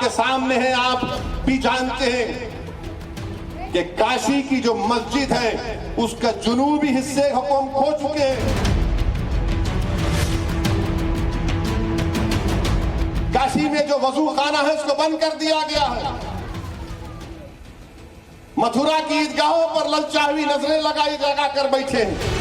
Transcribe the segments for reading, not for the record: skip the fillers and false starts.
आपके सामने है, आप भी जानते हैं कि काशी की जो मस्जिद है उसका जुनूबी हिस्से को हम खो चुके हैं। काशी में जो वजू खाना है उसको बंद कर दिया गया है। मथुरा की ईदगाहों पर ललचावी नजरें लगा कर बैठे हैं।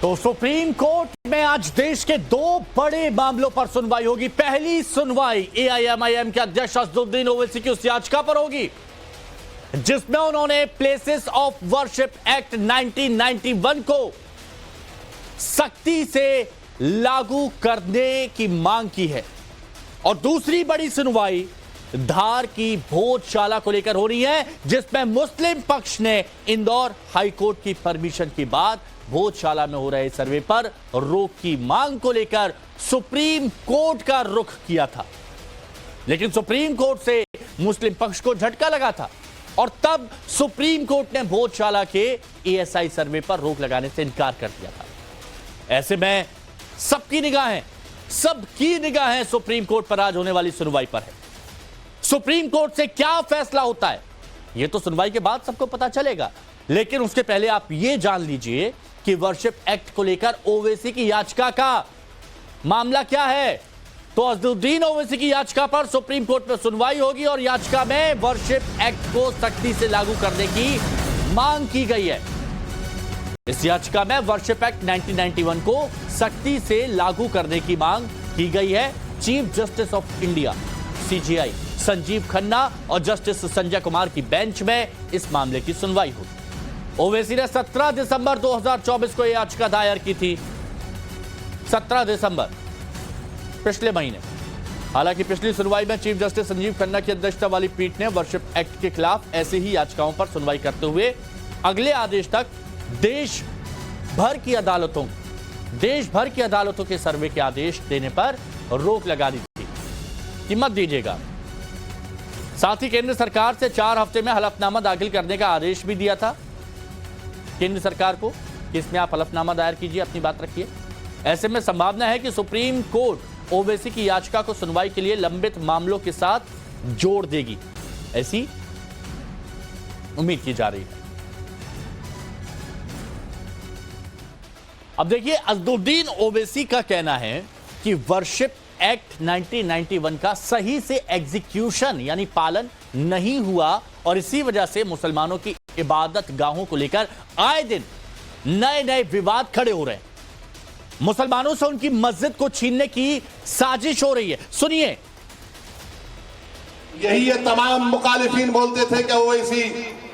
तो सुप्रीम कोर्ट में आज देश के दो बड़े मामलों पर सुनवाई होगी। पहली सुनवाई एआईएमआईएम के अध्यक्ष असदुद्दीन ओवैसी की उस याचिका पर होगी जिसमें उन्होंने प्लेसेस ऑफ वर्शिप एक्ट 1991 को सख्ती से लागू करने की मांग की है। और दूसरी बड़ी सुनवाई धार की भोजशाला को लेकर हो रही है जिसमें मुस्लिम पक्ष ने इंदौर हाईकोर्ट की परमिशन के बाद भोजशाला में हो रहे सर्वे पर रोक की मांग को लेकर सुप्रीम कोर्ट का रुख किया था, लेकिन सुप्रीम कोर्ट से मुस्लिम पक्ष को झटका लगा था और तब सुप्रीम कोर्ट ने भोजशाला के एएसआई सर्वे पर रोक लगाने से इनकार कर दिया था। ऐसे में सबकी निगाहें सुप्रीम कोर्ट पर आज होने वाली सुनवाई पर है। सुप्रीम कोर्ट से क्या फैसला होता है यह तो सुनवाई के बाद सबको पता चलेगा, लेकिन उसके पहले आप यह जान लीजिए कि वर्शिप एक्ट को लेकर ओवैसी की याचिका का मामला क्या है। तो असदुद्दीन ओवैसी की याचिका पर सुप्रीम कोर्ट में सुनवाई होगी और याचिका में वर्शिप एक्ट को सख्ती से लागू करने की मांग की गई है। इस याचिका में वर्शिप एक्ट 1991 को सख्ती से लागू करने की मांग की गई है। Chief justice of India CJI Sanjeev Khanna और जस्टिस संजय कुमार की बेंच में इस मामले की सुनवाई हुई। ओवैसी ने 17 दिसंबर 2024 को यह याचिका दायर की थी। 17 दिसंबर पिछले महीने। हालांकि पिछली सुनवाई में चीफ जस्टिस संजीव खन्ना की अध्यक्षता वाली पीठ ने वर्शिप एक्ट के खिलाफ ऐसे ही याचिकाओं पर सुनवाई करते हुए अगले आदेश तक देश भर की अदालतों के सर्वे के आदेश देने पर रोक लगा दी थी कि मत दीजिएगा। साथ ही केंद्र सरकार से 4 हफ्ते में हलफनामा दाखिल करने का आदेश भी दिया था केंद्र सरकार को कि इसमें आप हलफनामा दायर कीजिए, अपनी बात रखिए। ऐसे में संभावना है कि सुप्रीम कोर्ट ओवैसी की याचिका को सुनवाई के लिए लंबित मामलों के साथ जोड़ देगी, ऐसी उम्मीद की जा रही है। अब देखिए, असदुद्दीन ओवैसी का कहना है कि वर्शिप एक्ट 1991 का सही से एग्जीक्यूशन यानी पालन नहीं हुआ और इसी वजह से मुसलमानों की इबादत गाहों को लेकर आए दिन नए विवाद खड़े हो रहे हैं। मुसलमानों से उनकी मस्जिद को छीनने की साजिश हो रही है। सुनिए, यही ये तमाम मुखालिफिन बोलते थे कि ओवैसी,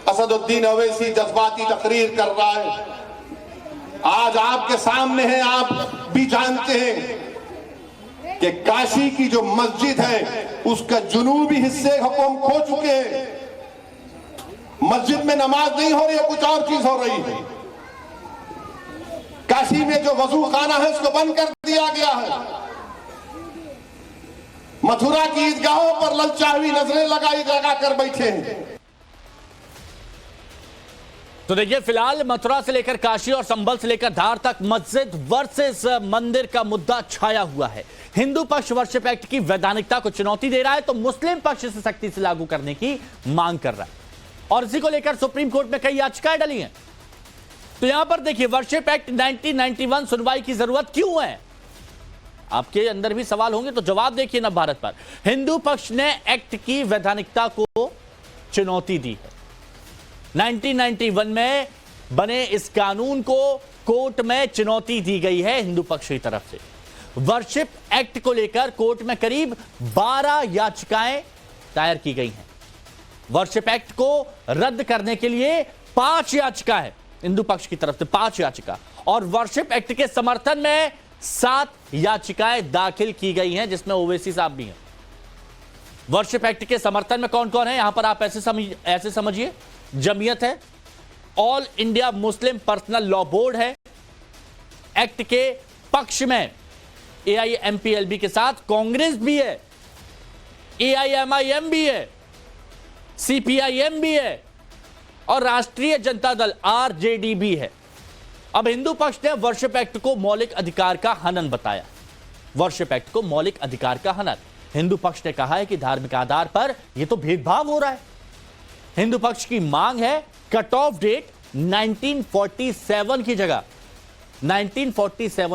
असदुद्दीन ओवैसी जज्बाती तकरीर कर रहा है। आज आपके सामने है, आप भी जानते हैं कि काशी की जो मस्जिद है उसका जुनूबी हिस्से को हम खो चुके हैं। मस्जिद में नमाज नहीं हो रही है, कुछ और चीज हो रही है। काशी में जो वजू खाना है उसको बंद कर दिया गया है। मथुरा की ईदगाहों पर ललचावी नजरें लगा कर बैठे हैं। तो देखिए, फिलहाल मथुरा से लेकर काशी और संभल से लेकर धार तक मस्जिद वर्सेस मंदिर का मुद्दा छाया हुआ है। हिंदू पक्ष वर्शिप एक्ट की वैधानिकता को चुनौती दे रहा है तो मुस्लिम पक्ष इसे सख्ती से लागू करने की मांग कर रहा है और इसी को लेकर सुप्रीम कोर्ट में कई याचिकाएं डली हैं। तो यहां पर देखिए, वर्शिप एक्ट 1991 सुनवाई की जरूरत क्यों है? आपके अंदर भी सवाल होंगे तो जवाब देखिए नव भारत पर। हिंदू पक्ष ने एक्ट की वैधानिकता को चुनौती दी है। 1991 में बने इस कानून को कोर्ट में चुनौती दी गई है हिंदू पक्ष की तरफ से। वर्शिप एक्ट को लेकर कोर्ट में करीब 12 याचिकाएं दायर की गई हैं। वर्शिप एक्ट को रद्द करने के लिए 5 याचिका है हिंदू पक्ष की तरफ से, 5 याचिका, और वर्शिप एक्ट के समर्थन में 7 याचिकाएं दाखिल की गई हैं जिसमें ओवैसी साहब भी हैं। वर्शिप एक्ट के समर्थन में कौन कौन है यहां पर आप ऐसे समझिए। जमीयत है, all India Muslim personal law board है, एक्ट के पक्ष में एआईएमपीएलबी के साथ कांग्रेस भी है, एआईएमआईएम भी है, सीपीआईएम भी है और राष्ट्रीय जनता दल आरजेडी भी है। अब हिंदू पक्ष ने वर्शिप एक्ट को मौलिक अधिकार का हनन बताया। वर्शिप एक्ट को मौलिक अधिकार का हनन। हिंदू पक्ष ने कहा है कि धार्मिक आधार पर यह तो भेदभाव हो रहा है। हिंदू पक्ष की मांग है कट ऑफ डेट 1947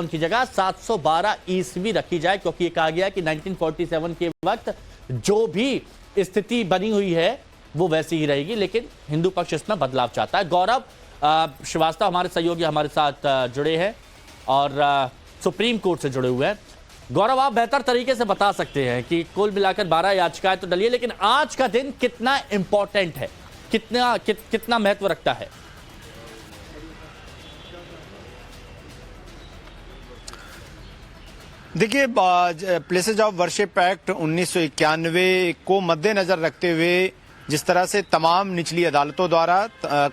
की जगह 712 ईस्वी रखी जाए, क्योंकि यह कहा गया कि 1947 के वक्त जो भी स्थिति बनी हुई है वो वैसी ही रहेगी, लेकिन हिंदू पक्ष इसमें बदलाव चाहता है। गौरव श्रीवास्तव हमारे सहयोगी हमारे साथ जुड़े हैं और सुप्रीम कोर्ट से जुड़े हुए हैं। गौरव, आप बेहतर तरीके से बता सकते हैं कि कुल मिलाकर 12 याचिकाएं तो डली है, लेकिन आज का दिन कितना इंपॉर्टेंट है, कितना महत्व रखता है? देखिए, प्लेसेज ऑफ वर्शिप एक्ट 1991 को मद्देनजर रखते हुए जिस तरह से तमाम निचली अदालतों द्वारा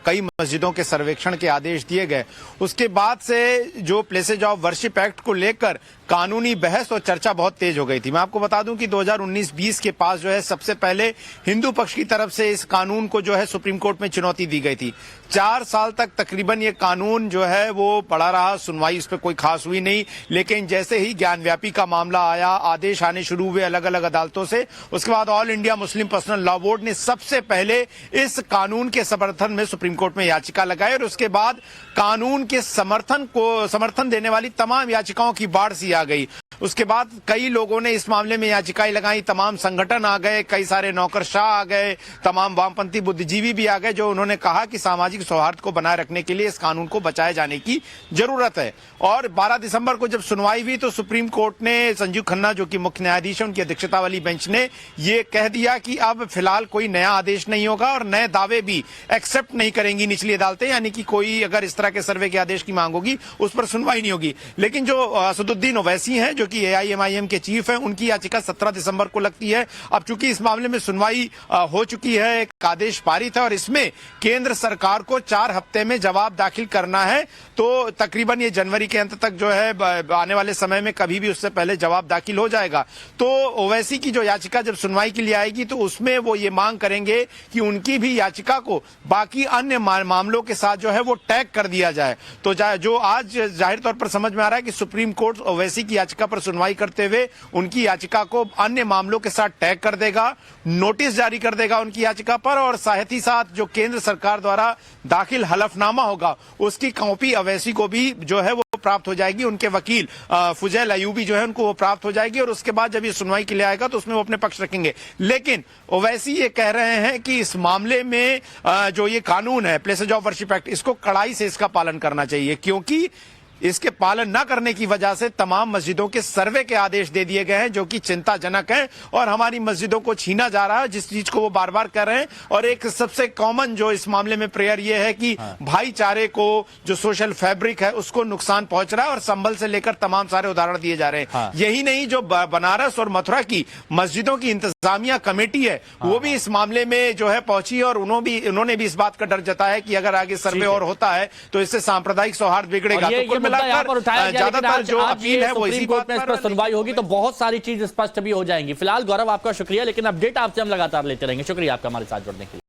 कई मस्जिदों के सर्वेक्षण के आदेश दिए गए, उसके बाद से जो प्लेसेज ऑफ वर्शिप एक्ट को लेकर कानूनी बहस और चर्चा बहुत तेज हो गई थी। मैं आपको बता दूं कि 2019-20 के पास जो है सबसे पहले हिंदू पक्ष की तरफ से इस कानून को जो है सुप्रीम कोर्ट में चुनौती दी गई थी। 4 साल तक तकरीबन ये कानून जो है वो पड़ा रहा, सुनवाई इस पर कोई खास हुई नहीं। लेकिन जैसे ही ज्ञानव्यापी का मामला आया, आदेश आने शुरू हुए अलग अलग अदालतों से, उसके बाद all India Muslim personal law board ने सबसे पहले इस कानून के समर्थन में सुप्रीम कोर्ट में याचिका लगाई और उसके बाद कानून के समर्थन देने वाली तमाम याचिकाओं की बाढ़ सी आ गई। उसके बाद कई लोगों ने इस मामले में याचिकाएं लगाई, तमाम संगठन आ गए, कई सारे नौकरशाह आ गए, तमाम वामपंथी बुद्धिजीवी भी आ गए, जो उन्होंने कहा कि सामाजिक सौहार्द को बनाए रखने के लिए इस कानून को बचाए जाने की जरूरत है। और 12 दिसंबर को जब सुनवाई हुई तो सुप्रीम कोर्ट ने संजीव खन्ना, जो कि मुख्य न्यायाधीश है, उनकी अध्यक्षता वाली बेंच ने ये कह दिया कि अब फिलहाल कोई नया आदेश नहीं होगा और नए दावे भी एक्सेप्ट नहीं करेंगी निचली अदालतें, यानी कि कोई अगर इस तरह के सर्वे के आदेश की मांग होगी उस पर सुनवाई नहीं होगी। लेकिन जो असदुद्दीन ओवैसी हैं, जो कि AIMIM के चीफ हैं, उनकी याचिका 17 दिसंबर को लगती है। अब चूंकि इस मामले में सुनवाई हो चुकी है, एक आदेश पारित है और इसमें केंद्र सरकार को 4 हफ्ते में जवाब दाखिल करना है, तो तकरीबन ये जनवरी के अंत तक जो है आने वाले समय में कभी भी उससे पहले जवाब दाखिल हो जाएगा। तो ओवैसी की जो याचिका जब सुनवाई के लिए आएगी तो उसमें वो ये मांग करेंगे कि उनकी भी याचिका को बाकी अन्य मामलों के साथ जो है वो टैग कर दिया जाए। तो जो आज जाहिर तौर पर समझ में आ रहा है कि सुप्रीम कोर्ट ओवैसी की याचिका पर सुनवाई करते हुए उनकी याचिका को अन्य मामलों के साथ टैग कर देगा, नोटिस जारी कर देगा उनकी याचिका पर, और साथ ही साथ जो केंद्र सरकार द्वारा दाखिल हलफनामा होगा उसकी कॉपी ओवैसी को भी जो है वो प्राप्त हो जाएगी। उनके वकील फुजैल अयूबी जो है उनको वो प्राप्त हो जाएगी और उसके बाद जब ये सुनवाई के लिए आएगा तो उसमें वो अपने पक्ष रखेंगे। लेकिन ओवैसी ये कह रहे हैं कि इस मामले में जो ये कानून है प्लेसेज ऑफ वर्शिप एक्ट, इसको कड़ाई से इसका पालन करना चाहिए, क्योंकि इसके पालन न करने की वजह से तमाम मस्जिदों के सर्वे के आदेश दे दिए गए हैं, जो कि चिंताजनक है और हमारी मस्जिदों को छीना जा रहा है, जिस चीज को वो बार बार कर रहे हैं। और एक सबसे कॉमन जो इस मामले में प्रेयर ये है कि भाईचारे को, जो सोशल फैब्रिक है, उसको नुकसान पहुंच रहा है और संभल से लेकर तमाम सारे उदाहरण दिए जा रहे हैं। यही नहीं, जो बनारस और मथुरा की मस्जिदों की इंतजामिया कमेटी है वो भी इस मामले में जो है पहुंची और उन्होंने भी इस बात का डर जताया कि अगर आगे सर्वे और होता है तो इससे सांप्रदायिक सौहार्द बिगड़ेगा। यहाँ पर उठाया गया, लेकिन आज जो अपील है वो इसी कोर्ट में इस पर सुनवाई होगी तो बहुत सारी चीज स्पष्ट भी हो जाएंगी। फिलहाल गौरव आपका शुक्रिया, लेकिन अपडेट आपसे हम लगातार लेते रहेंगे। शुक्रिया आपका हमारे साथ जुड़ने के लिए।